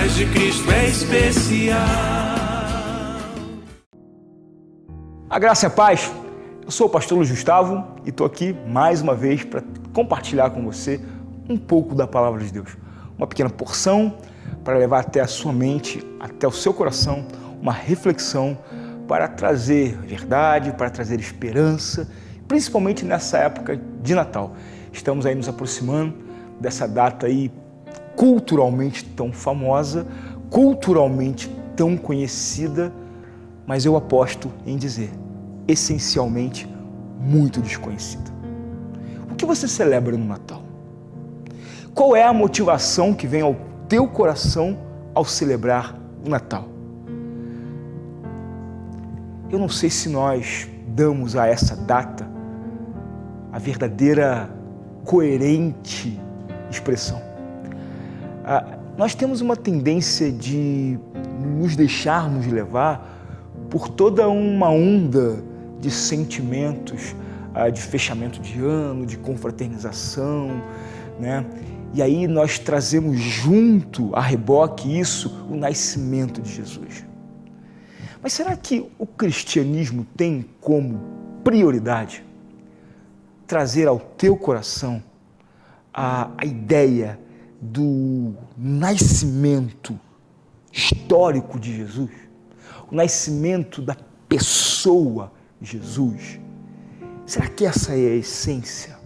paz de Cristo é especial. A graça e a paz. Eu sou o pastor Luiz Gustavo e estou aqui mais uma vez para compartilhar com você um pouco da palavra de Deus. Uma pequena porção para levar até a sua mente, até o seu coração, uma reflexão para trazer verdade, para trazer esperança, principalmente nessa época de Natal. Estamos aí nos aproximando dessa data aí culturalmente tão famosa, culturalmente tão conhecida, mas eu aposto em dizer, essencialmente muito desconhecida. O que você celebra no Natal? Qual é a motivação que vem ao teu coração ao celebrar o Natal? Eu não sei se nós damos a essa data a verdadeira, coerente expressão. Nós temos uma tendência de nos deixarmos levar por toda uma onda de sentimentos, de fechamento de ano, de confraternização, né? E aí nós trazemos junto, a reboque isso, o nascimento de Jesus. Mas será que o cristianismo tem como prioridade trazer ao teu coração a ideia do nascimento histórico de Jesus? O nascimento da pessoa Jesus? Será que essa é a essência?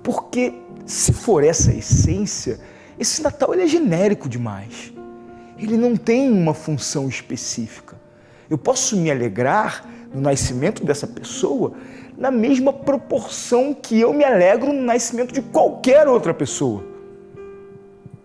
Porque se for essa a essência, esse Natal ele é genérico demais. Ele não tem uma função específica. Eu posso me alegrar no nascimento dessa pessoa na mesma proporção que eu me alegro no nascimento de qualquer outra pessoa.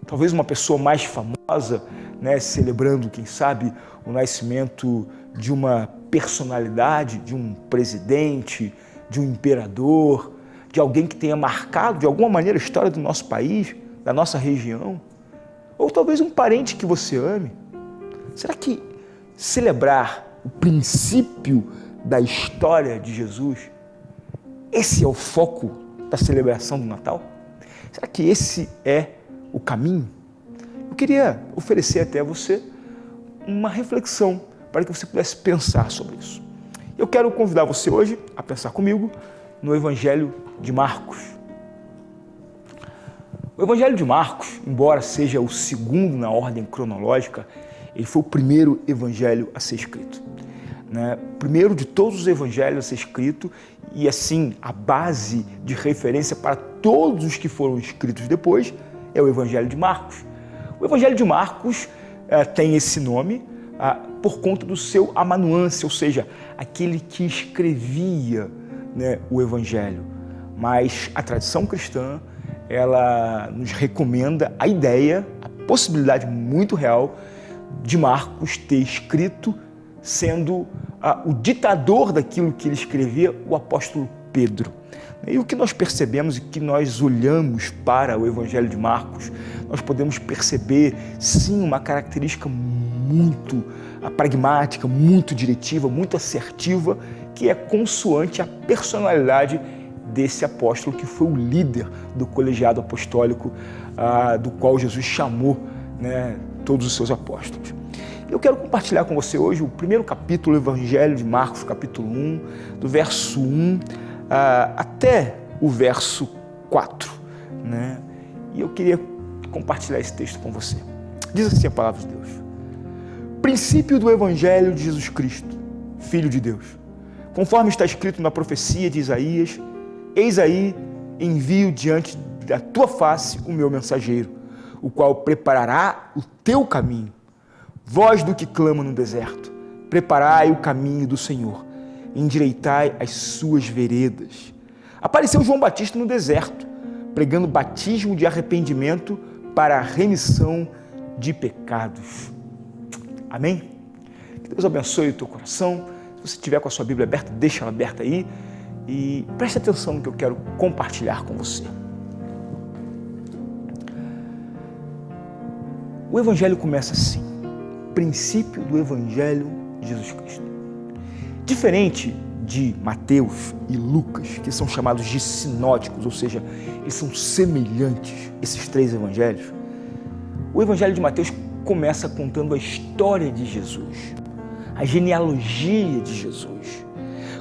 Talvez uma pessoa mais famosa, né, celebrando, quem sabe, o nascimento de uma personalidade, de um presidente, de um imperador, de alguém que tenha marcado de alguma maneira a história do nosso país, da nossa região, ou talvez um parente que você ame. Será que celebrar o princípio da história de Jesus, esse é o foco da celebração do Natal? Será que esse é o caminho? Eu queria oferecer até a você uma reflexão para que você pudesse pensar sobre isso. Eu quero convidar você hoje a pensar comigo no Evangelho de Marcos. O Evangelho de Marcos, embora seja o segundo na ordem cronológica, ele foi o primeiro evangelho a ser escrito, né? O primeiro de todos os evangelhos a ser escrito e, assim, a base de referência para todos os que foram escritos depois é o Evangelho de Marcos. O Evangelho de Marcos tem esse nome por conta do seu amanuense, ou seja, aquele que escrevia, né, o Evangelho. Mas a tradição cristã, ela nos recomenda a ideia, a possibilidade muito real de Marcos ter escrito, sendo o ditador daquilo que ele escrevia, o apóstolo Pedro. E o que nós percebemos e que nós olhamos para o Evangelho de Marcos, nós podemos perceber, sim, uma característica muito pragmática, muito diretiva, muito assertiva, que é consoante à personalidade desse apóstolo que foi o líder do colegiado apostólico, do qual Jesus chamou, né, todos os seus apóstolos. Eu quero compartilhar com você hoje o primeiro capítulo do Evangelho de Marcos, capítulo 1, do verso 1 até o verso 4, né? E eu queria compartilhar esse texto com você. Diz assim a palavra de Deus: princípio do Evangelho de Jesus Cristo, Filho de Deus, conforme está escrito na profecia de Isaías: eis aí, envio diante da tua face o meu mensageiro, o qual preparará o teu caminho. Voz do que clama no deserto, preparai o caminho do Senhor, endireitai as suas veredas. Apareceu João Batista no deserto, pregando batismo de arrependimento para a remissão de pecados. Amém? Que Deus abençoe o teu coração. Se você estiver com a sua Bíblia aberta, deixa ela aberta aí e preste atenção no que eu quero compartilhar com você. O Evangelho começa assim: princípio do Evangelho de Jesus Cristo. Diferente de Mateus e Lucas, que são chamados de sinóticos, ou seja, eles são semelhantes, esses três evangelhos, o Evangelho de Mateus começa contando a história de Jesus, a genealogia de Jesus,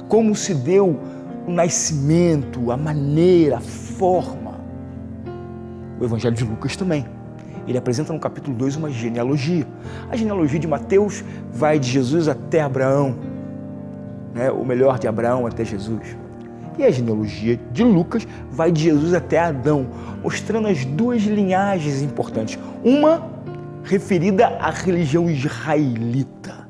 como se deu o nascimento, a maneira, a forma. O Evangelho de Lucas também. Ele apresenta no capítulo 2 uma genealogia. A genealogia de Mateus vai de Jesus até Abraão, né? Ou melhor, de Abraão até Jesus. E a genealogia de Lucas vai de Jesus até Adão, mostrando as duas linhagens importantes. Uma referida à religião israelita,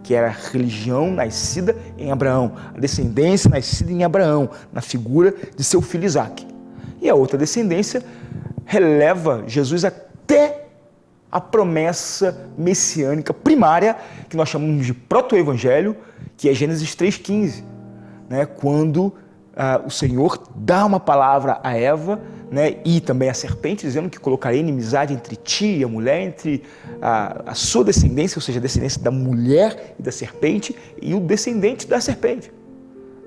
que era a religião nascida em Abraão, a descendência nascida em Abraão, na figura de seu filho Isaque. E a outra descendência releva Jesus até a promessa messiânica primária, que nós chamamos de proto-evangelho, que é Gênesis 3,15, né? Quando o Senhor dá uma palavra a Eva, né? E também a serpente, dizendo que colocarei inimizade entre ti e a mulher, entre a sua descendência, ou seja, a descendência da mulher e da serpente, e o descendente da serpente,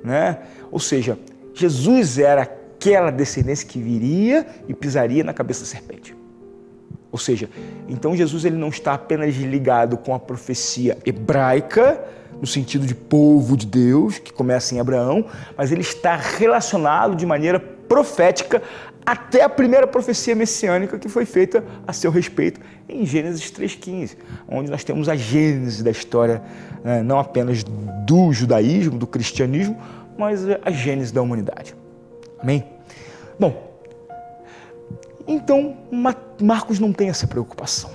né? Ou seja, Jesus era aquela descendência que viria e pisaria na cabeça da serpente. Ou seja, então Jesus ele não está apenas ligado com a profecia hebraica, no sentido de povo de Deus, que começa em Abraão, mas ele está relacionado de maneira profética até a primeira profecia messiânica que foi feita a seu respeito em Gênesis 3,15, onde nós temos a gênese da história, não apenas do judaísmo, do cristianismo, mas a gênese da humanidade. Amém? Bom, então Marcos não tem essa preocupação.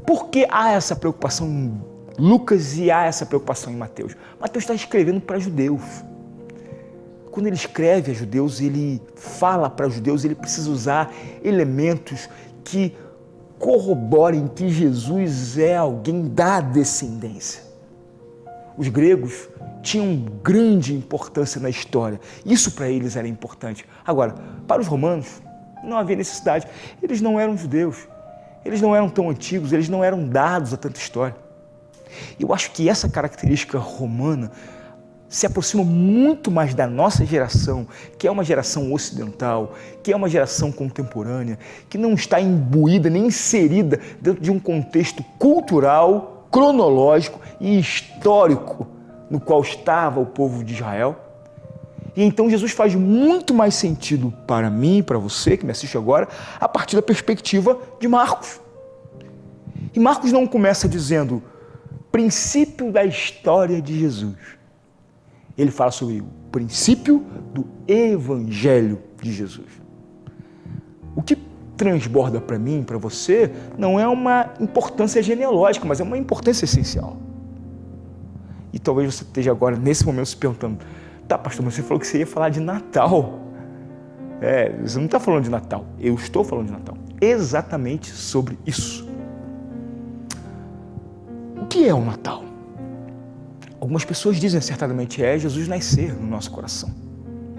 Por que há essa preocupação em Lucas e há essa preocupação em Mateus? Mateus está escrevendo para judeus. Quando ele escreve a judeus, ele fala para judeus, ele precisa usar elementos que corroborem que Jesus é alguém da descendência. Os gregos tinham grande importância na história. Isso para eles era importante. Agora, para os romanos, não havia necessidade. Eles não eram judeus. Eles não eram tão antigos, eles não eram dados a tanta história. Eu acho que essa característica romana se aproxima muito mais da nossa geração, que é uma geração ocidental, que é uma geração contemporânea, que não está imbuída nem inserida dentro de um contexto cultural, cronológico e histórico no qual estava o povo de Israel. E então Jesus faz muito mais sentido para mim, para você que me assiste agora, a partir da perspectiva de Marcos. E Marcos não começa dizendo princípio da história de Jesus. Ele fala sobre o princípio do Evangelho de Jesus. O que transborda para mim, para você, não é uma importância genealógica, mas é uma importância essencial. E talvez você esteja agora, nesse momento, se perguntando, tá, pastor, mas você falou que você ia falar de Natal. Você não está falando de Natal, eu estou falando de Natal. Exatamente sobre isso. O que é o Natal? Algumas pessoas dizem certamente Jesus nascer no nosso coração,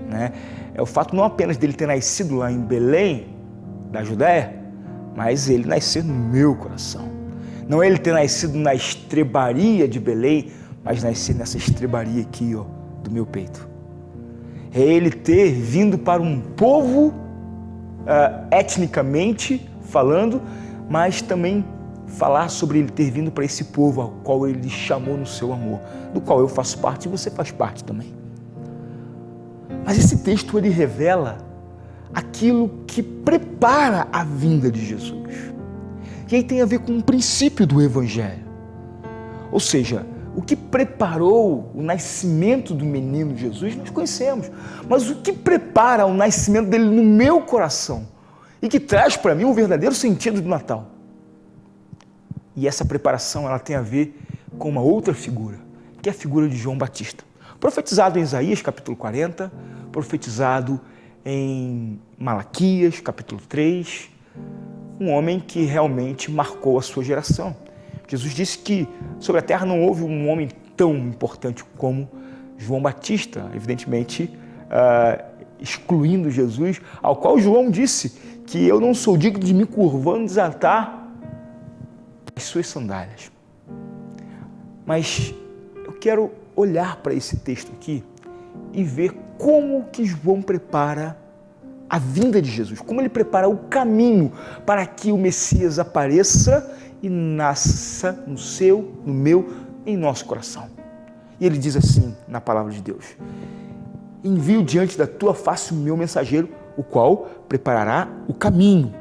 né? É o fato não apenas dele ter nascido lá em Belém, da Judéia, mas ele nascer no meu coração. Não é ele ter nascido na estrebaria de Belém, mas nascer nessa estrebaria aqui, ó, do meu peito. É ele ter vindo para um povo etnicamente falando, mas também falar sobre ele ter vindo para esse povo ao qual ele chamou no seu amor, do qual eu faço parte e você faz parte também. Mas esse texto ele revela aquilo que prepara a vinda de Jesus. E aí tem a ver com um princípio do Evangelho. Ou seja, o que preparou o nascimento do menino Jesus, nós conhecemos. Mas o que prepara o nascimento dele no meu coração e que traz para mim o verdadeiro sentido do Natal? E essa preparação ela tem a ver com uma outra figura, que é a figura de João Batista. Profetizado em Isaías, capítulo 40, profetizado em Malaquias, capítulo 3, um homem que realmente marcou a sua geração. Jesus disse que sobre a terra não houve um homem tão importante como João Batista, evidentemente excluindo Jesus, ao qual João disse que eu não sou digno de me curvar e desatar as suas sandálias. Mas eu quero olhar para esse texto aqui e ver como que João prepara a vinda de Jesus, como ele prepara o caminho para que o Messias apareça e nasça no seu, no meu, em nosso coração. E ele diz assim na palavra de Deus: envio diante da tua face o meu mensageiro, o qual preparará o caminho.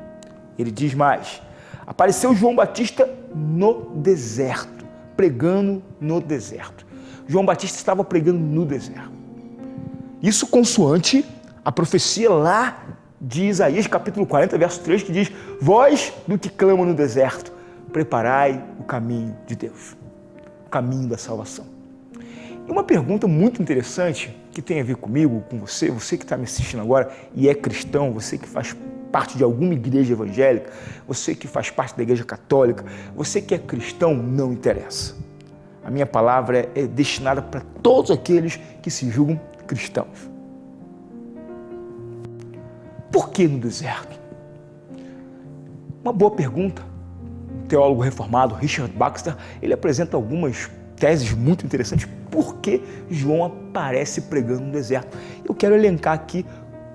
Ele diz mais: apareceu João Batista no deserto, pregando no deserto. João Batista estava pregando no deserto. Isso consoante a profecia lá de Isaías, capítulo 40, verso 3, que diz: voz do que clama no deserto, preparai o caminho de Deus, o caminho da salvação. E uma pergunta muito interessante que tem a ver comigo, com você, você que está me assistindo agora e é cristão, você que faz parte de alguma igreja evangélica, você que faz parte da igreja católica, você que é cristão, não interessa. A minha palavra é destinada para todos aqueles que se julgam cristãos. Por que no deserto? Uma boa pergunta. O teólogo reformado Richard Baxter, ele apresenta algumas teses muito interessantes. Por que João aparece pregando no deserto? Eu quero elencar aqui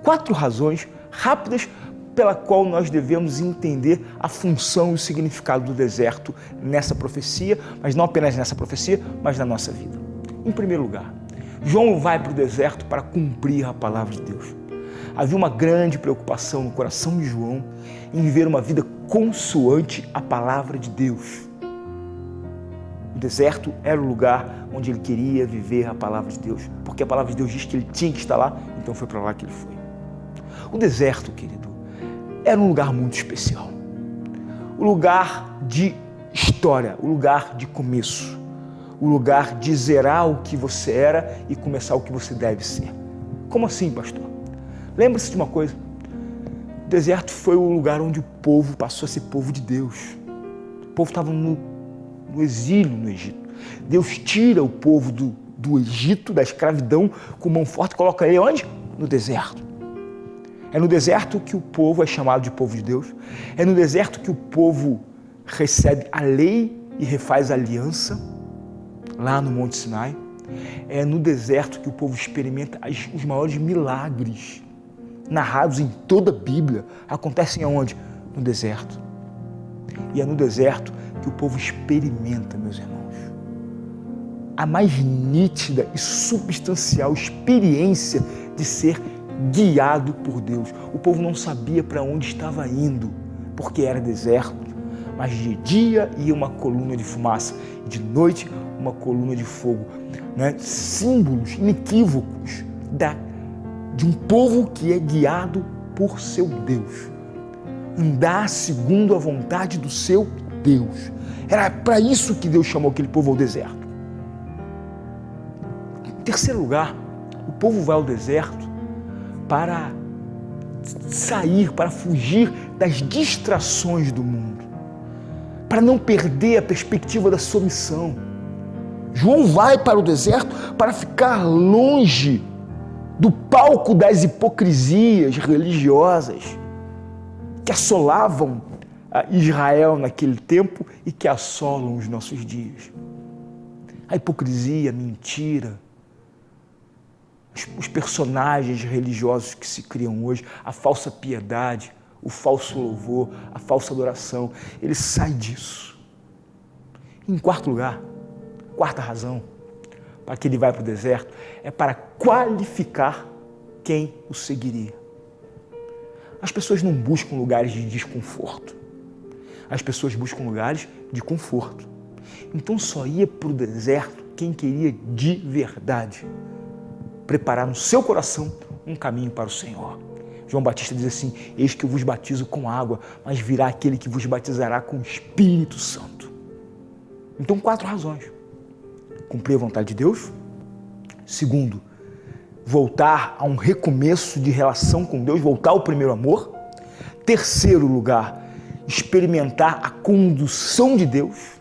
4 razões rápidas pela qual nós devemos entender a função e o significado do deserto nessa profecia, mas não apenas nessa profecia, mas na nossa vida. Em primeiro lugar, João vai para o deserto para cumprir a palavra de Deus. Havia uma grande preocupação no coração de João em viver uma vida consoante à palavra de Deus. O deserto era o lugar onde ele queria viver a palavra de Deus, porque a palavra de Deus diz que ele tinha que estar lá, então foi para lá que ele foi. O deserto, querido, era um lugar muito especial. O lugar de história, o lugar de começo, o lugar de zerar o que você era e começar o que você deve ser. Como assim, pastor? Lembre-se de uma coisa: o deserto foi o lugar onde o povo passou a ser povo de Deus. O povo estava no exílio no Egito. Deus tira o povo do Egito, da escravidão, com mão forte e coloca ele onde? No deserto. É no deserto que o povo é chamado de povo de Deus. É no deserto que o povo recebe a lei e refaz a aliança, lá no Monte Sinai. É no deserto que o povo experimenta os maiores milagres narrados em toda a Bíblia. Acontecem aonde? No deserto. E é no deserto que o povo experimenta, meus irmãos, a mais nítida e substancial experiência de ser guiado por Deus. O povo não sabia para onde estava indo, porque era deserto, mas de dia ia uma coluna de fumaça, e de noite uma coluna de fogo, né? Símbolos inequívocos de um povo que é guiado por seu Deus. Andar segundo a vontade do seu Deus. Era para isso que Deus chamou aquele povo ao deserto. Em terceiro lugar, o povo vai ao deserto para sair, para fugir das distrações do mundo, para não perder a perspectiva da sua missão. João vai para o deserto para ficar longe do palco das hipocrisias religiosas que assolavam Israel naquele tempo e que assolam os nossos dias. A hipocrisia, a mentira, os personagens religiosos que se criam hoje, a falsa piedade, o falso louvor, a falsa adoração, ele sai disso. Em quarto lugar, quarta razão para que ele vai para o deserto é para qualificar quem o seguiria. As pessoas não buscam lugares de desconforto. As pessoas buscam lugares de conforto. Então só ia para o deserto quem queria de verdade preparar no seu coração um caminho para o Senhor. João Batista diz assim: eis que eu vos batizo com água, mas virá aquele que vos batizará com o Espírito Santo. Então 4 razões: cumprir a vontade de Deus. Segundo, voltar a um recomeço de relação com Deus, voltar ao primeiro amor. Terceiro lugar, experimentar a condução de Deus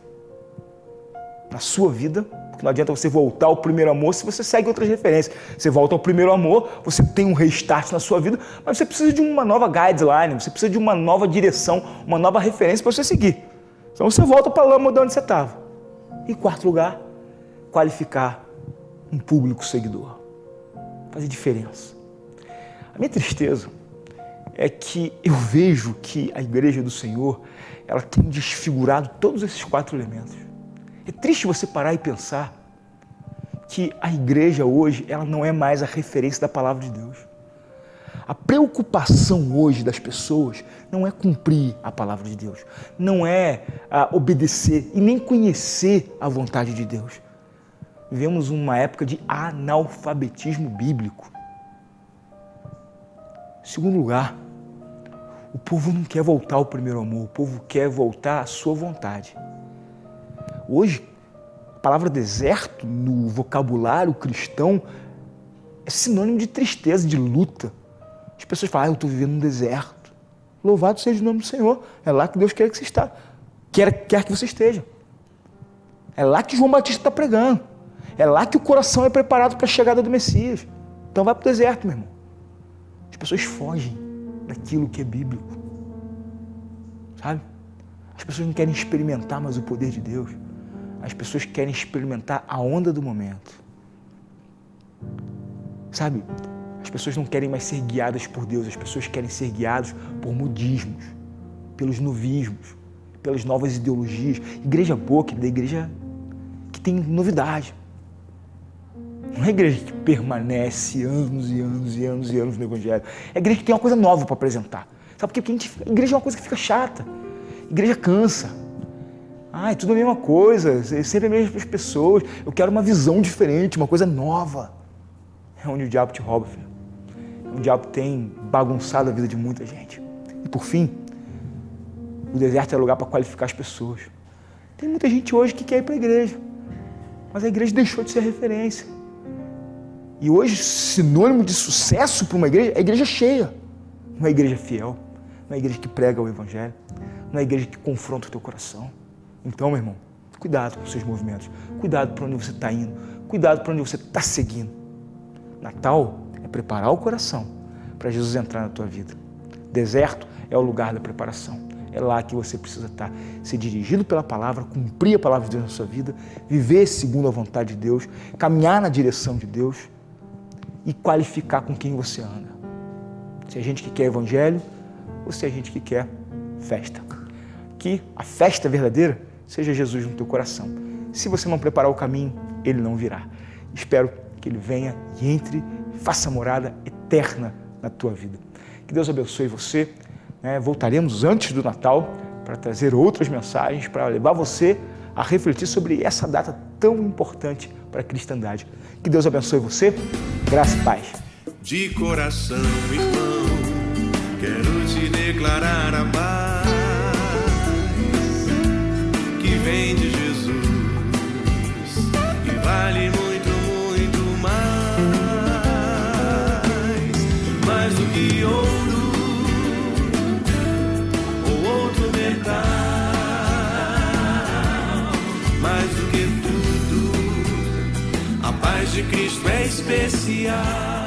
na sua vida, porque não adianta você voltar ao primeiro amor se você segue outras referências. Você volta ao primeiro amor, você tem um restart na sua vida, mas você precisa de uma nova guideline, você precisa de uma nova direção, uma nova referência para você seguir. Então você volta para a lama de onde você estava. Em quarto lugar, qualificar um público seguidor. Fazer diferença. A minha tristeza é que eu vejo que a igreja do Senhor, ela tem desfigurado todos esses 4 elementos. É triste você parar e pensar que a igreja hoje, ela não é mais a referência da palavra de Deus. A preocupação hoje das pessoas não é cumprir a palavra de Deus, não é obedecer e nem conhecer a vontade de Deus. Vivemos uma época de analfabetismo bíblico. Em segundo lugar, o povo não quer voltar ao primeiro amor, o povo quer voltar à sua vontade. Hoje, a palavra deserto no vocabulário cristão é sinônimo de tristeza, de luta. As pessoas falam, eu estou vivendo no deserto. Louvado seja o nome do Senhor. É lá que Deus quer que você esteja. Quer que você esteja. É lá que João Batista está pregando. É lá que o coração é preparado para a chegada do Messias. Então vai para o deserto, meu irmão. As pessoas fogem daquilo que é bíblico. Sabe? As pessoas não querem experimentar mais o poder de Deus. As pessoas querem experimentar a onda do momento. Sabe? As pessoas não querem mais ser guiadas por Deus. As pessoas querem ser guiadas por modismos, pelos novismos, pelas novas ideologias. Igreja boa, que é da igreja que tem novidade. Não é igreja que permanece anos e anos e anos e anos no Evangelho. É igreja que tem uma coisa nova para apresentar. Sabe por quê? Porque igreja é uma coisa que fica chata. Igreja cansa. É tudo a mesma coisa, é sempre as mesmas pessoas. Eu quero uma visão diferente, uma coisa nova. É onde o diabo te rouba, filho. O diabo tem bagunçado a vida de muita gente. E por fim, o deserto é lugar para qualificar as pessoas. Tem muita gente hoje que quer ir para a igreja, mas a igreja deixou de ser referência. E hoje, sinônimo de sucesso para uma igreja é a igreja cheia. Não é a igreja fiel, não é a igreja que prega o Evangelho, não é a igreja que confronta o teu coração. Então, meu irmão, cuidado com os seus movimentos, cuidado para onde você está indo, cuidado para onde você está seguindo. Natal é preparar o coração para Jesus entrar na tua vida. Deserto é o lugar da preparação. É lá que você precisa estar, ser dirigido pela palavra, cumprir a palavra de Deus na sua vida, viver segundo a vontade de Deus, caminhar na direção de Deus e qualificar com quem você anda. Se é gente que quer evangelho ou se é gente que quer festa. Que a festa verdadeira seja Jesus no teu coração. Se você não preparar o caminho, Ele não virá. Espero que Ele venha e entre e faça morada eterna na tua vida. Que Deus abençoe você. Voltaremos antes do Natal para trazer outras mensagens, para levar você a refletir sobre essa data tão importante para a cristandade. Que Deus abençoe você. Graça e paz. De coração, irmão, quero te declarar a paz que vem de Jesus e vale muito, muito mais do que ouro ou outro metal, mais do que tudo, a paz de Cristo é especial.